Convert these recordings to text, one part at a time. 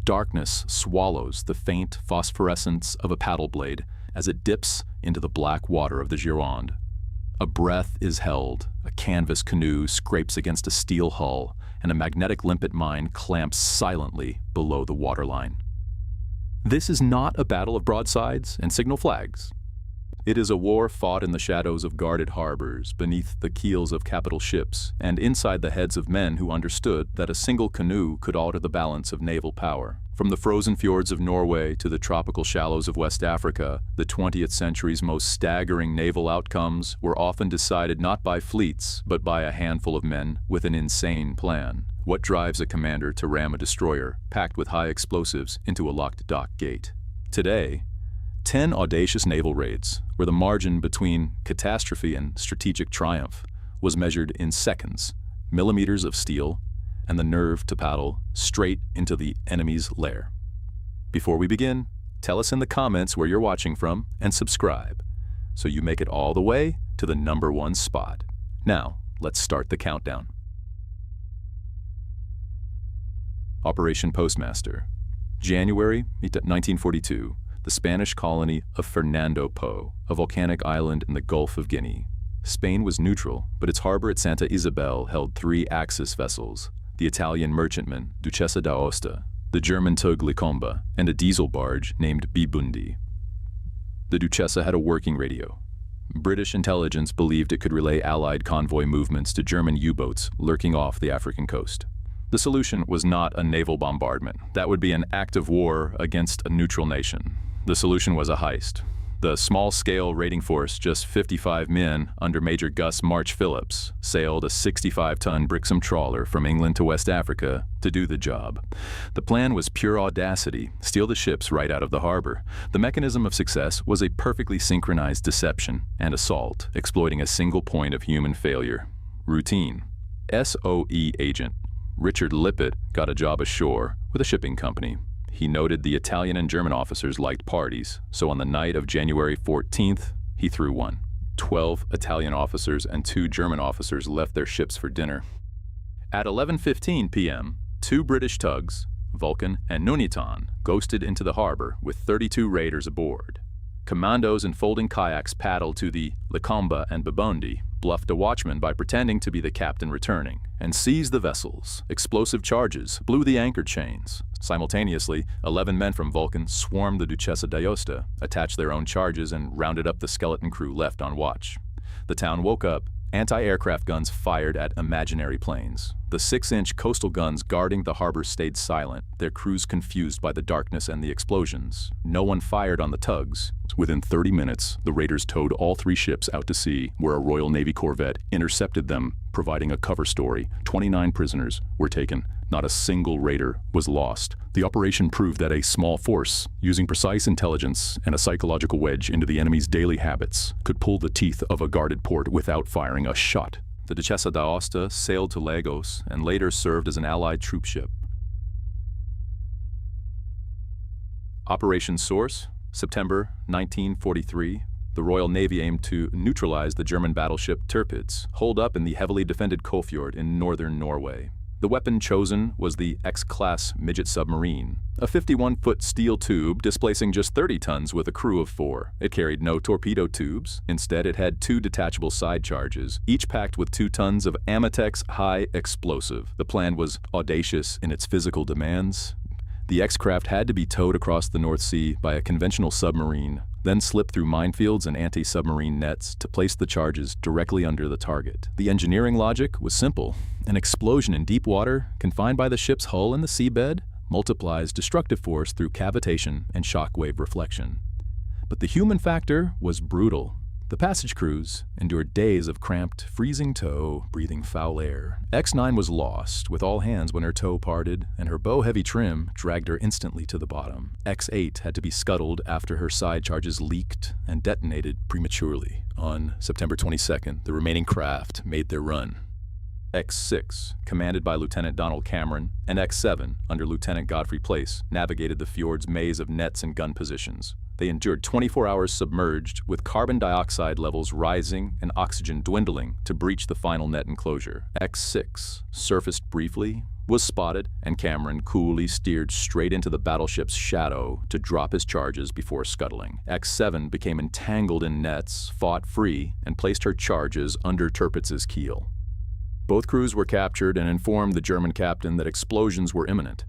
Darkness swallows the faint phosphorescence of a paddle blade as it dips into the black water of the Gironde. A breath is held, a canvas canoe scrapes against a steel hull, and a magnetic limpet mine clamps silently below the waterline. This is not a battle of broadsides and signal flags. It is a war fought in the shadows of guarded harbors, beneath the keels of capital ships, and inside the heads of men who understood that a single canoe could alter the balance of naval power. From the frozen fjords of Norway to the tropical shallows of West Africa, the 20th century's most staggering naval outcomes were often decided not by fleets, but by a handful of men with an insane plan. What drives a commander to ram a destroyer, packed with high explosives, into a locked dock gate? Today, 10 audacious naval raids, where the margin between catastrophe and strategic triumph was measured in seconds, millimeters of steel, and the nerve to paddle straight into the enemy's lair. Before we begin, tell us in the comments where you're watching from and subscribe, so you make it all the way to the #1 spot. Now, let's start the countdown. Operation Postmaster. January 1942. The Spanish colony of Fernando Po, a volcanic island in the Gulf of Guinea. Spain was neutral, but its harbor at Santa Isabel held 3 Axis vessels: the Italian merchantman Duchessa d'Aosta, the German tug Licomba, and a diesel barge named Bibundi. The Duchessa had a working radio. British intelligence believed it could relay Allied convoy movements to German U-boats lurking off the African coast. The solution was not a naval bombardment. That would be an act of war against a neutral nation. The solution was a heist. The small-scale raiding force, just 55 men under Major Gus March Phillips, sailed a 65-ton Brixham trawler from England to West Africa to do the job. The plan was pure audacity: steal the ships right out of the harbor. The mechanism of success was a perfectly synchronized deception and assault, exploiting a single point of human failure: routine. SOE agent Richard Lippett got a job ashore with a shipping company. He noted the Italian and German officers liked parties, so on the night of January 14th, he threw one. 12 Italian officers and 2 German officers left their ships for dinner. At 11:15 p.m., 2 British tugs, Vulcan and Nuneaton, ghosted into the harbor with 32 raiders aboard. Commandos in folding kayaks paddled to the Licomba and Bibundi, bluffed a watchman by pretending to be the captain returning, and seized the vessels. Explosive charges blew the anchor chains. Simultaneously, 11 men from Vulcan swarmed the Duchessa d'Aosta, attached their own charges, and rounded up the skeleton crew left on watch. The town woke up. Anti-aircraft guns fired at imaginary planes. The 6-inch coastal guns guarding the harbor stayed silent, their crews confused by the darkness and the explosions. No one fired on the tugs. Within 30 minutes, the raiders towed all 3 ships out to sea, where a Royal Navy corvette intercepted them, providing a cover story. 29 prisoners were taken. Not a single raider was lost. The operation proved that a small force, using precise intelligence and a psychological wedge into the enemy's daily habits, could pull the teeth of a guarded port without firing a shot. The Duchessa d'Aosta sailed to Lagos and later served as an Allied troop ship. Operation Source, September 1943. The Royal Navy aimed to neutralize the German battleship Tirpitz, holed up in the heavily defended Kofjord in northern Norway. The weapon chosen was the X-class midget submarine, a 51-foot steel tube displacing just 30 tons with a crew of 4. It carried no torpedo tubes. Instead, it had 2 detachable side charges, each packed with 2 tons of Amatex high explosive. The plan was audacious in its physical demands. The X-craft had to be towed across the North Sea by a conventional submarine, then slip through minefields and anti-submarine nets to place the charges directly under the target. The engineering logic was simple. An explosion in deep water, confined by the ship's hull in the seabed, multiplies destructive force through cavitation and shockwave reflection. But the human factor was brutal. The passage crews endured days of cramped, freezing tow, breathing foul air. X9 was lost with all hands when her tow parted, and her bow-heavy trim dragged her instantly to the bottom. X8 had to be scuttled after her side charges leaked and detonated prematurely. On September 22nd, the remaining craft made their run. X6, commanded by Lieutenant Donald Cameron, and X7, under Lieutenant Godfrey Place, navigated the fjord's maze of nets and gun positions. They endured 24 hours submerged, with carbon dioxide levels rising and oxygen dwindling to breach the final net enclosure. X6 surfaced briefly, was spotted, and Cameron coolly steered straight into the battleship's shadow to drop his charges before scuttling. X-7 became entangled in nets, fought free, and placed her charges under Tirpitz's keel. Both crews were captured and informed the German captain that explosions were imminent.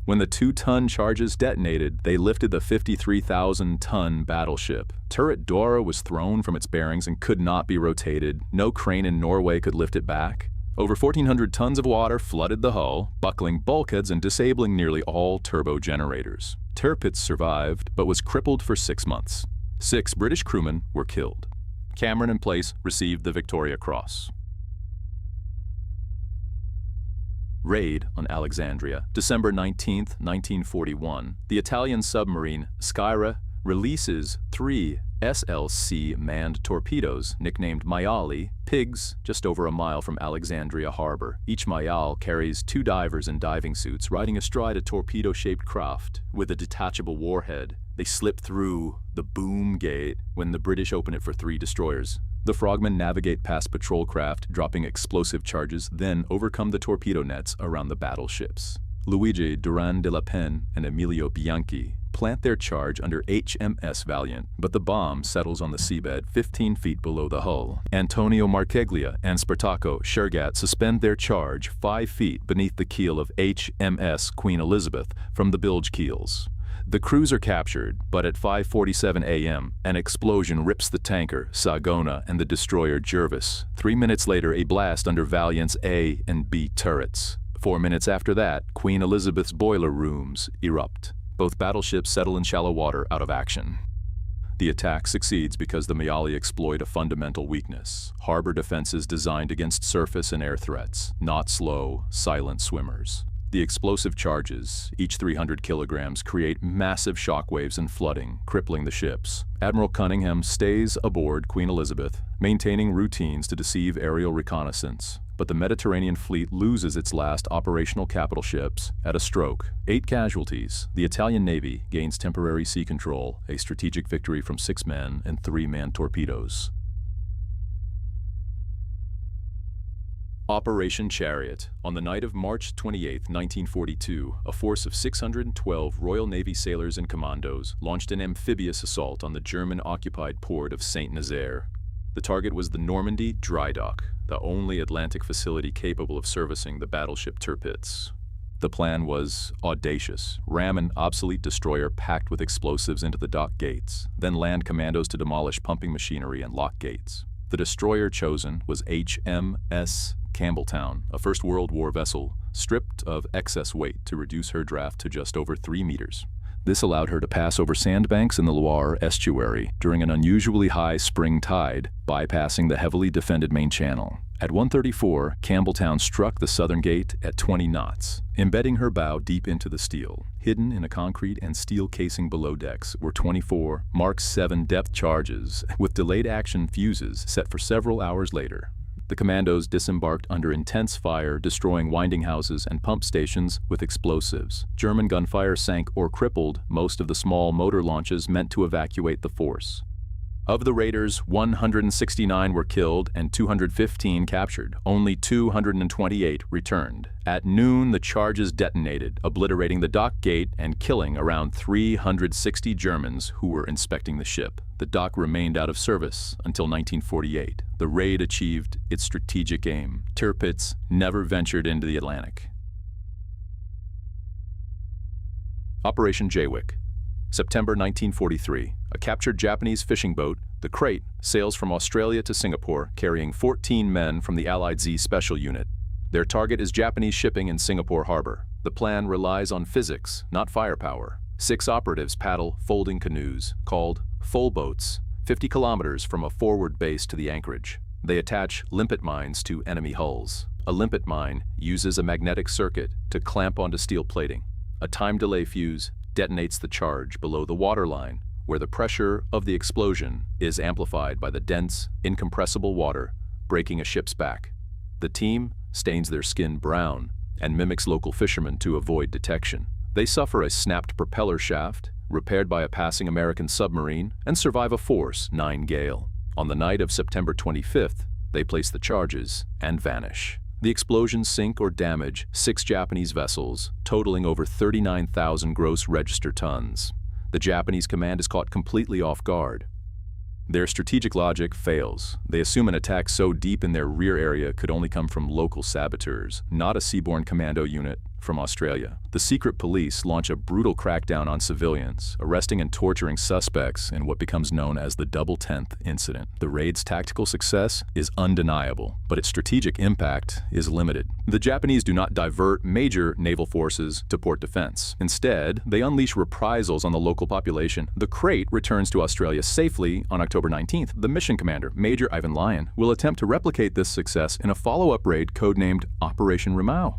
When the 2-ton charges detonated, they lifted the 53,000-ton battleship. Turret Dora was thrown from its bearings and could not be rotated. No crane in Norway could lift it back. Over 1,400 tons of water flooded the hull, buckling bulkheads and disabling nearly all turbo generators. Tirpitz survived, but was crippled for 6 months. 6 British crewmen were killed. Cameron and Place received the Victoria Cross. Raid on Alexandria. December 19, 1941, the Italian submarine Skyra releases 3 SLC manned torpedoes nicknamed maiali, pigs, just over a mile from Alexandria Harbor. Each maial carries 2 divers in diving suits riding astride a torpedo-shaped craft with a detachable warhead. They slip through the boom gate when the British open it for 3 destroyers. The frogmen navigate past patrol craft, dropping explosive charges, then overcome the torpedo nets around the battleships. Luigi Duran de la Pen and Emilio Bianchi plant their charge under HMS Valiant, but the bomb settles on the seabed 15 feet below the hull. Antonio Marcheglia and Spartaco Shergat suspend their charge 5 feet beneath the keel of HMS Queen Elizabeth from the bilge keels. The crews are captured, but at 5:47 a.m., an explosion rips the tanker Sagona and the destroyer Jervis. 3 minutes later, a blast under Valiant's A and B turrets. 4 minutes after that, Queen Elizabeth's boiler rooms erupt. Both battleships settle in shallow water out of action. The attack succeeds because the maiali exploit a fundamental weakness: harbor defenses designed against surface and air threats, not slow, silent swimmers. The explosive charges, each 300 kilograms, create massive shockwaves and flooding, crippling the ships. Admiral Cunningham stays aboard Queen Elizabeth, maintaining routines to deceive aerial reconnaissance. But the Mediterranean fleet loses its last operational capital ships at a stroke. 8 casualties. The Italian Navy gains temporary sea control, a strategic victory from 6 men and 3 manned torpedoes. Operation Chariot. On the night of March 28, 1942, a force of 612 Royal Navy sailors and commandos launched an amphibious assault on the German-occupied port of Saint-Nazaire. The target was the Normandy Dry Dock, the only Atlantic facility capable of servicing the battleship Tirpitz. The plan was audacious: ram an obsolete destroyer packed with explosives into the dock gates, then land commandos to demolish pumping machinery and lock gates. The destroyer chosen was HMS Campbelltown, a First World War vessel stripped of excess weight to reduce her draft to just over 3 meters. This allowed her to pass over sandbanks in the Loire estuary during an unusually high spring tide, bypassing the heavily defended main channel. At 1:34, Campbelltown struck the southern gate at 20 knots, embedding her bow deep into the steel. Hidden in a concrete and steel casing below decks were 24 Mark 7 depth charges with delayed action fuses set for several hours later. The commandos disembarked under intense fire, destroying winding houses and pump stations with explosives. German gunfire sank or crippled most of the small motor launches meant to evacuate the force. Of the raiders, 169 were killed and 215 captured. Only 228 returned. At noon, the charges detonated, obliterating the dock gate and killing around 360 Germans who were inspecting the ship. The dock remained out of service until 1948. The raid achieved its strategic aim. Tirpitz never ventured into the Atlantic. Operation Jaywick. September 1943. A captured Japanese fishing boat, the Crate, sails from Australia to Singapore, carrying 14 men from the Allied Z Special Unit. Their target is Japanese shipping in Singapore Harbor. The plan relies on physics, not firepower. 6 operatives paddle folding canoes, called full boats, 50 kilometers from a forward base to the anchorage. They attach limpet mines to enemy hulls. A limpet mine uses a magnetic circuit to clamp onto steel plating. A time delay fuse detonates the charge below the waterline, where the pressure of the explosion is amplified by the dense, incompressible water breaking a ship's back. The team stains their skin brown and mimics local fishermen to avoid detection. They suffer a snapped propeller shaft, repaired by a passing American submarine, and survive a force 9 gale. On the night of September 25th, they place the charges and vanish. The explosions sink or damage 6 Japanese vessels, totaling over 39,000 gross register tons. The Japanese command is caught completely off guard. Their strategic logic fails. They assume an attack so deep in their rear area could only come from local saboteurs, not a seaborne commando unit from Australia. The secret police launch a brutal crackdown on civilians, arresting and torturing suspects in what becomes known as the Double Tenth Incident. The raid's tactical success is undeniable, but its strategic impact is limited. The Japanese do not divert major naval forces to port defense. Instead, they unleash reprisals on the local population. The Crate returns to Australia safely on October 19th. The mission commander, Major Ivan Lyon, will attempt to replicate this success in a follow-up raid codenamed Operation Rewrote.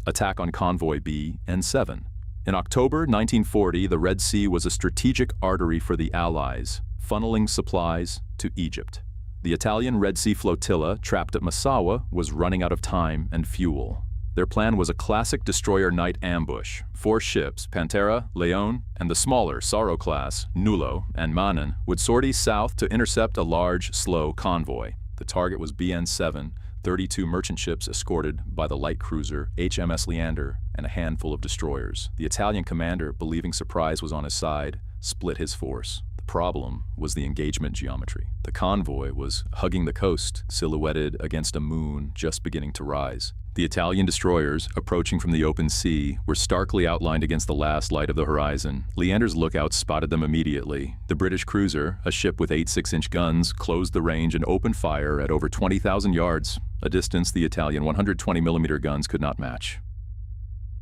Attack on Convoy B-N7. In October 1940, the Red Sea was a strategic artery for the Allies, funneling supplies to Egypt. The Italian Red Sea flotilla, trapped at Massawa, was running out of time and fuel. Their plan was a classic destroyer night ambush. 4 ships, Pantera, Leon, and the smaller Sorrow-class, Nullo, and Manan, would sortie south to intercept a large, slow convoy. The target was BN7, 32 merchant ships escorted by the light cruiser HMS Leander and a handful of destroyers. The Italian commander, believing surprise was on his side, split his force. The problem was the engagement geometry. The convoy was hugging the coast, silhouetted against a moon just beginning to rise. The Italian destroyers, approaching from the open sea, were starkly outlined against the last light of the horizon. Leander's lookouts spotted them immediately. The British cruiser, a ship with 8 6-inch guns, closed the range and opened fire at over 20,000 yards, a distance the Italian 120mm guns could not match.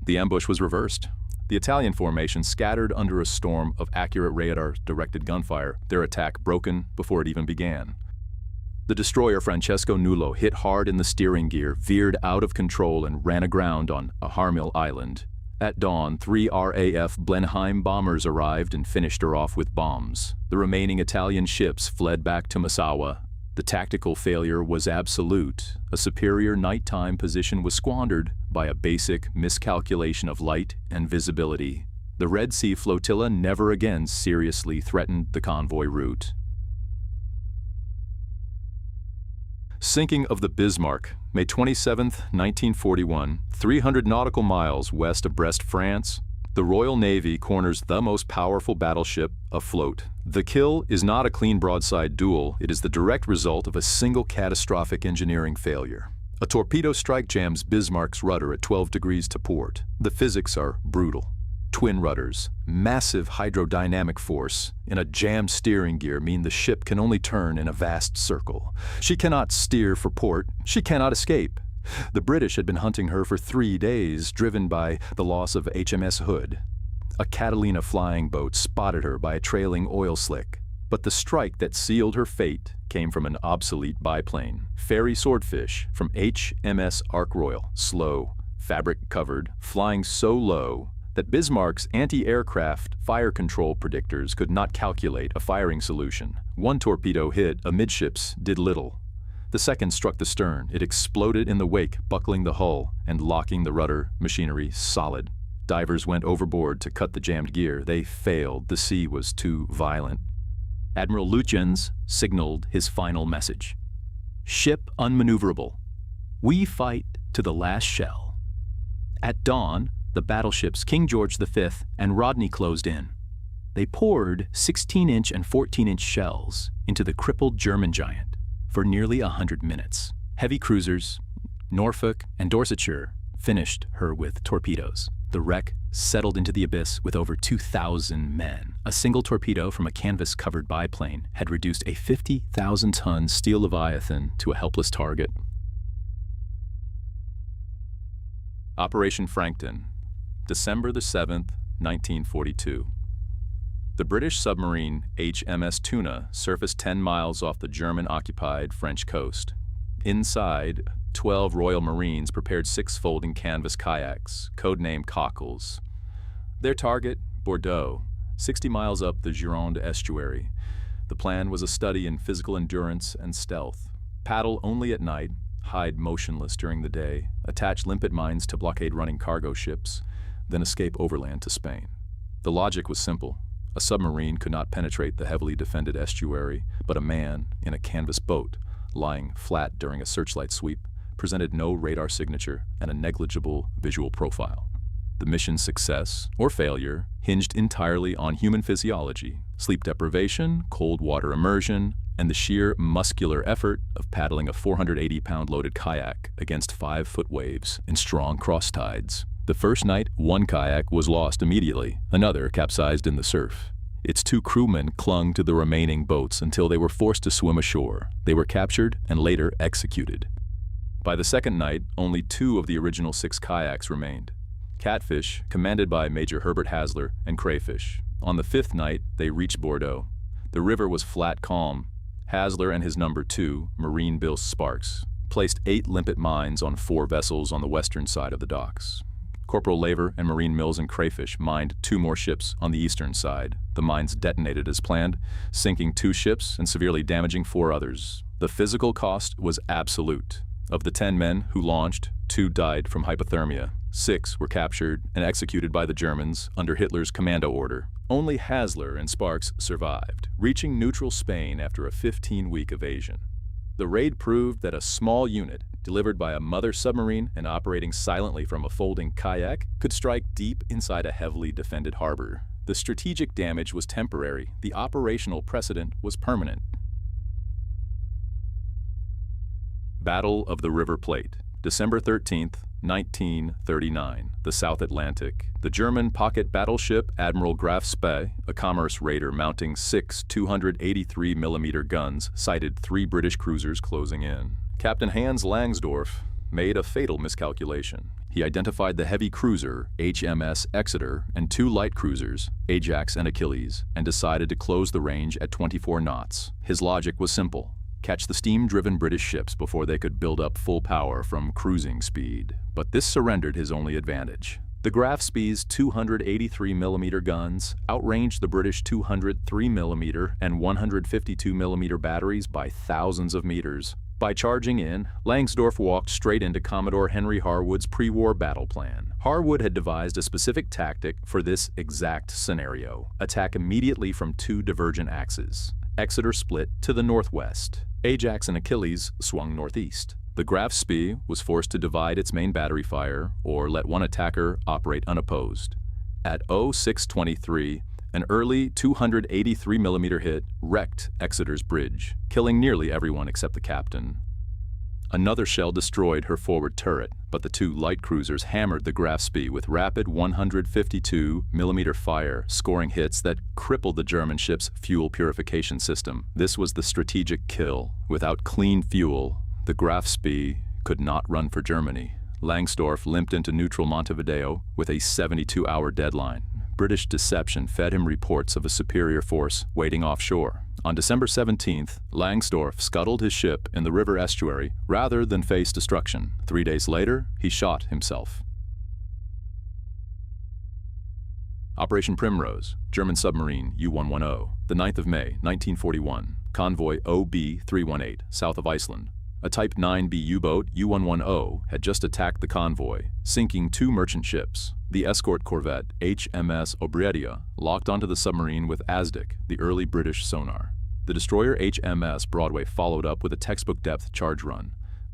The ambush was reversed. The Italian formation scattered under a storm of accurate radar-directed gunfire, their attack broken before it even began. The destroyer Francesco Nullo hit hard in the steering gear, veered out of control, and ran aground on Harmil Island. At dawn, 3 RAF Blenheim bombers arrived and finished her off with bombs. The remaining Italian ships fled back to Massawa. The tactical failure was absolute. A superior nighttime position was squandered by a basic miscalculation of light and visibility. The Red Sea flotilla never again seriously threatened the convoy route. Sinking of the Bismarck, May 27, 1941, 300 nautical miles west of Brest, France. The Royal Navy corners the most powerful battleship afloat. The kill is not a clean broadside duel, it is the direct result of a single catastrophic engineering failure. A torpedo strike jams Bismarck's rudder at 12 degrees to port. The physics are brutal. Twin rudders, massive hydrodynamic force, in a jammed steering gear mean the ship can only turn in a vast circle. She cannot steer for port, she cannot escape. The British had been hunting her for 3 days, driven by the loss of HMS Hood. A Catalina flying boat spotted her by a trailing oil slick. But the strike that sealed her fate came from an obsolete biplane. Ferry Swordfish from HMS Ark Royal, slow, fabric-covered, flying so low that Bismarck's anti-aircraft fire control predictors could not calculate a firing solution. One torpedo hit amidships did little. The second struck the stern. It exploded in the wake, buckling the hull and locking the rudder machinery solid. Divers went overboard to cut the jammed gear. They failed. The sea was too violent. Admiral Lutyens signaled his final message. Ship unmaneuverable. We fight to the last shell. At dawn, the battleships King George V and Rodney closed in. They poured 16-inch and 14-inch shells into the crippled German giant for nearly 100 minutes. Heavy cruisers, Norfolk and Dorsetshire, finished her with torpedoes. The wreck settled into the abyss with over 2,000 men. A single torpedo from a canvas-covered biplane had reduced a 50,000-ton steel Leviathan to a helpless target. Operation Frankton, December the 7th, 1942. The British submarine HMS Tuna surfaced 10 miles off the German-occupied French coast. Inside, 12 Royal Marines prepared 6 folding canvas kayaks, codenamed Cockles. Their target, Bordeaux, 60 miles up the Gironde estuary. The plan was a study in physical endurance and stealth. Paddle only at night, hide motionless during the day, attach limpet mines to blockade running cargo ships, then escape overland to Spain. The logic was simple. A submarine could not penetrate the heavily defended estuary, but a man in a canvas boat, lying flat during a searchlight sweep, presented no radar signature and a negligible visual profile. The mission's success or failure hinged entirely on human physiology, sleep deprivation, cold water immersion, and the sheer muscular effort of paddling a 480-pound loaded kayak against 5-foot waves in strong cross tides. The first night, one kayak was lost immediately, another capsized in the surf. Its 2 crewmen clung to the remaining boats until they were forced to swim ashore. They were captured and later executed. By the second night, only 2 of the original 6 kayaks remained. Catfish, commanded by Major Herbert Hasler, and crayfish. On the 5th night, they reached Bordeaux. The river was flat calm. Hasler and his number 2, Marine Bill Sparks, placed 8 limpet mines on 4 vessels on the western side of the docks. Corporal Laver and Marine Mills and Crayfish mined 2 more ships on the eastern side. The mines detonated as planned, sinking 2 ships and severely damaging 4 others. The physical cost was absolute. Of the 10 men who launched, 2 died from hypothermia. 6 were captured and executed by the Germans under Hitler's Commando order. Only Hasler and Sparks survived, reaching neutral Spain after a 15-week evasion. The raid proved that a small unit, delivered by a mother submarine and operating silently from a folding kayak, could strike deep inside a heavily defended harbor. The strategic damage was temporary. The operational precedent was permanent. Battle of the River Plate, December 13th, 1939, the South Atlantic. The German pocket battleship Admiral Graf Spee, a commerce raider mounting 6 283mm guns, sighted 3 British cruisers closing in. Captain Hans Langsdorff made a fatal miscalculation. He identified the heavy cruiser, HMS Exeter, and 2 light cruisers, Ajax and Achilles, and decided to close the range at 24 knots. His logic was simple: catch the steam-driven British ships before they could build up full power from cruising speed. But this surrendered his only advantage. The Graf Spee's 283mm guns outranged the British 203mm and 152mm batteries by thousands of meters. By charging in, Langsdorff walked straight into Commodore Henry Harwood's pre-war battle plan. Harwood had devised a specific tactic for this exact scenario: attack immediately from 2 divergent axes. Exeter split to the northwest. Ajax and Achilles swung northeast. The Graf Spee was forced to divide its main battery fire or let one attacker operate unopposed. At 0623, an early 283mm hit wrecked Exeter's bridge, killing nearly everyone except the captain. Another shell destroyed her forward turret, but the 2 light cruisers hammered the Graf Spee with rapid 152mm fire, scoring hits that crippled the German ship's fuel purification system. This was the strategic kill. Without clean fuel, the Graf Spee could not run for Germany. Langsdorff limped into neutral Montevideo with a 72-hour deadline. British deception fed him reports of a superior force waiting offshore. On December 17th, Langsdorff scuttled his ship in the river estuary rather than face destruction. 3 days later, he shot himself. Operation Primrose, German submarine U-110, the 9th of May, 1941, convoy OB-318, south of Iceland. A Type 9B U-boat, U-110, had just attacked the convoy, sinking 2 merchant ships. The escort corvette, HMS Oberia, locked onto the submarine with ASDIC, the early British sonar. The destroyer HMS Broadway followed up with a textbook-depth charge run.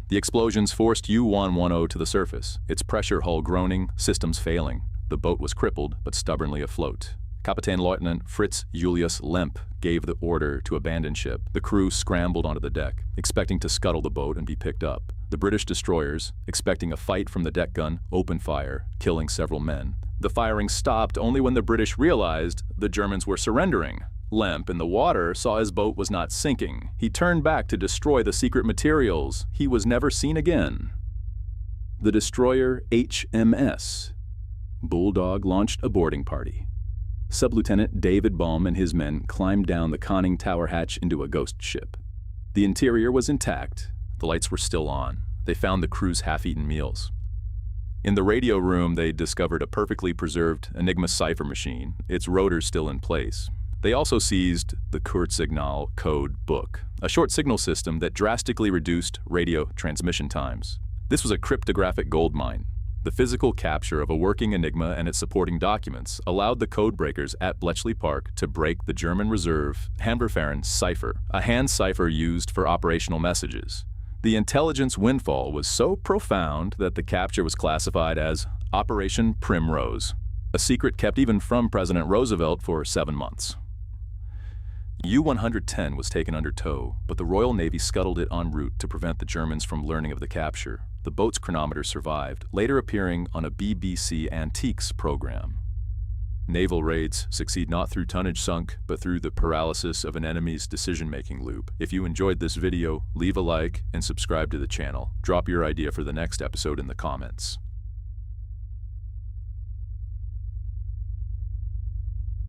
The explosions forced U-110 to the surface, its pressure hull groaning, systems failing. The boat was crippled, but stubbornly afloat. Kapitän Lieutenant Fritz Julius Lemp gave the order to abandon ship. The crew scrambled onto the deck, expecting to scuttle the boat and be picked up. The British destroyers, expecting a fight from the deck gun, opened fire, killing several men. The firing stopped only when the British realized the Germans were surrendering. Lemp, in the water, saw his boat was not sinking. He turned back to destroy the secret materials. He was never seen again. The destroyer HMS Bulldog launched a boarding party. Sub-Lieutenant David Baum and his men climbed down the conning tower hatch into a ghost ship. The interior was intact. The lights were still on. They found the crew's half-eaten meals. In the radio room, they discovered a perfectly preserved Enigma cipher machine, its rotors still in place. They also seized the Kurzsignal code book, a short signal system that drastically reduced radio transmission times. This was a cryptographic goldmine. The physical capture of a working Enigma and its supporting documents allowed the codebreakers at Bletchley Park to break the German reserve Handverfahren cipher, a hand cipher used for operational messages. The intelligence windfall was so profound that the capture was classified as Operation Primrose, a secret kept even from President Roosevelt for 7 months. U-110 was taken under tow, but the Royal Navy scuttled it en route to prevent the Germans from learning of the capture. The boat's chronometer survived, later appearing on a BBC Antiques program. Naval raids succeed not through tonnage sunk, but through the paralysis of an enemy's decision-making loop. If you enjoyed this video, leave a like and subscribe to the channel. Drop your idea for the next episode in the comments.